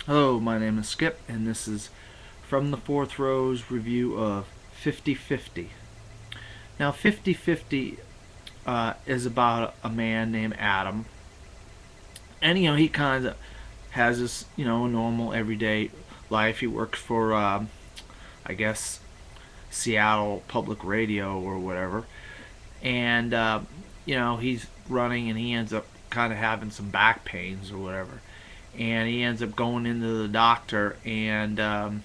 Hello, my name is Skip, and this is From the Fourth Row's review of 50/50. Now, 50/50 is about a man named Adam, and he kind of has this normal everyday life. He works for I guess Seattle Public Radio or whatever, and he's running, and he ends up kind of having some back pains or whatever, and he ends up going into the doctor, and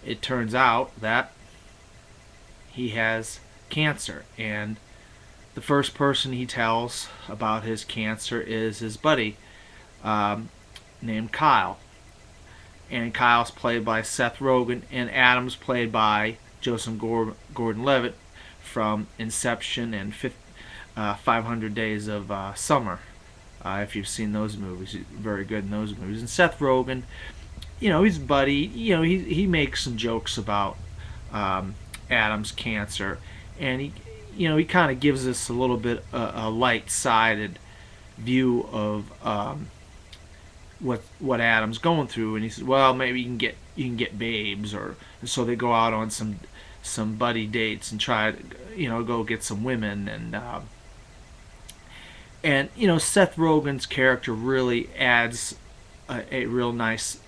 it turns out that he has cancer. And the first person he tells about his cancer is his buddy um, named Kyle. And Kyle's played by Seth Rogen, and Adam's played by Joseph Gordon-Levitt from Inception and 500 Days of Summer. If you've seen those movies, he's very good in those movies. And Seth Rogen, he's buddy. He makes some jokes about Adam's cancer, and he kind of gives us a little bit a light-sided view of what Adam's going through. And he says, well, maybe you can get babes, or and so they go out on some buddy dates and try to go get some women. And Seth Rogen's character really adds a real nice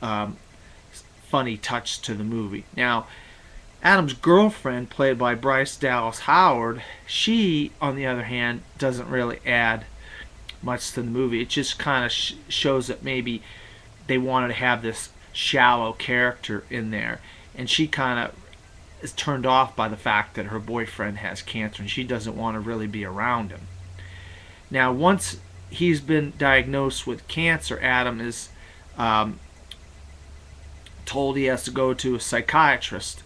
funny touch to the movie. Now, Adam's girlfriend, played by Bryce Dallas Howard, she, on the other hand, doesn't really add much to the movie. It just kind of shows that maybe they wanted to have this shallow character in there, and she kind of is turned off by the fact that her boyfriend has cancer, and she doesn't want to really be around him. Now, once he's been diagnosed with cancer, Adam is told he has to go to a psychiatrist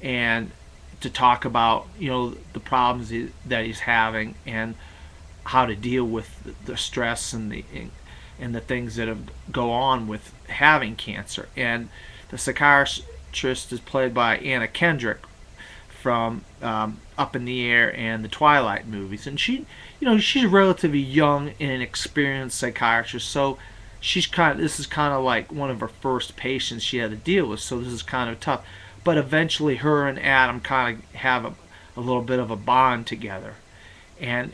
and to talk about the problems that he's having, and how to deal with the stress and the things that go on with having cancer. And the psychiatrist is played by Anna Kendrick from Up in the Air and the Twilight movies, and she's a relatively young and inexperienced psychiatrist, so this is kind of like one of her first patients she had to deal with, so this is kind of tough. But eventually, her and Adam kind of have a little bit of a bond together, and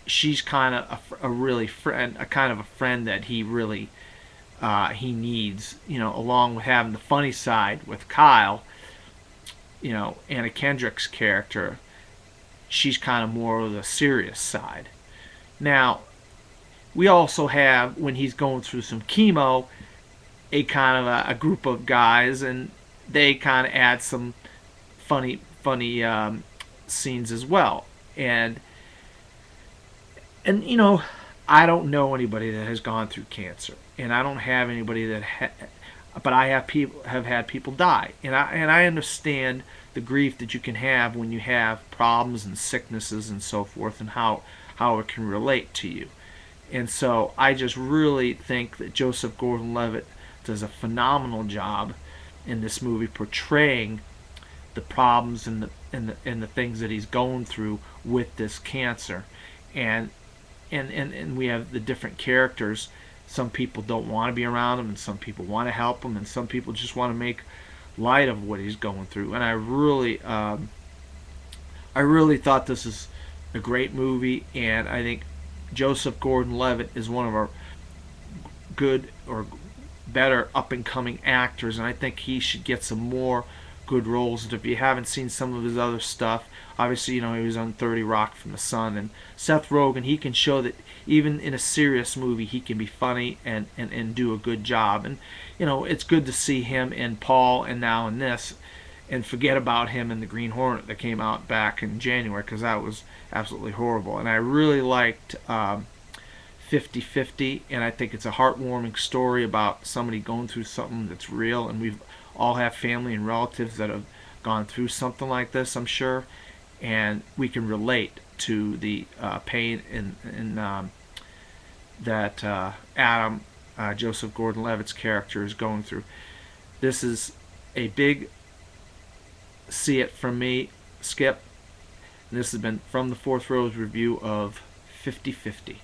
she's kind of a kind of a friend that he really he needs, along with having the funny side with Kyle. Anna Kendrick's character, she's kind of more of the serious side. Now, we also have, when he's going through some chemo, a kind of a group of guys, and they kind of add some funny scenes as well. And I don't know anybody that has gone through cancer, and I don't have anybody but I have had people die, and I understand the grief that you can have when you have problems and sicknesses and so forth, and how it can relate to you. And so I just really think that Joseph Gordon-Levitt does a phenomenal job in this movie, portraying the problems and the things that he's going through with this cancer. And we have the different characters. Some people don't want to be around him, and some people want to help him, and some people just want to make light of what he's going through. And I really thought this is a great movie, and I think Joseph Gordon-Levitt is one of our good or better up-and-coming actors, and I think he should get some more good roles. And if you haven't seen some of his other stuff, obviously, he was on 30 Rock from the Sun. And Seth Rogen, he can show that even in a serious movie, he can be funny and do a good job. And, it's good to see him in Paul and now in this, and forget about him in The Green Hornet that came out back in January, because that was absolutely horrible. And I really liked 50/50, and I think it's a heartwarming story about somebody going through something that's real, and we've all have family and relatives that have gone through something like this, I'm sure, and we can relate to the pain that Adam, Joseph Gordon-Levitt's character, is going through. This is a big see it from me, Skip. And this has been From the Fourth Row's review of 50/50.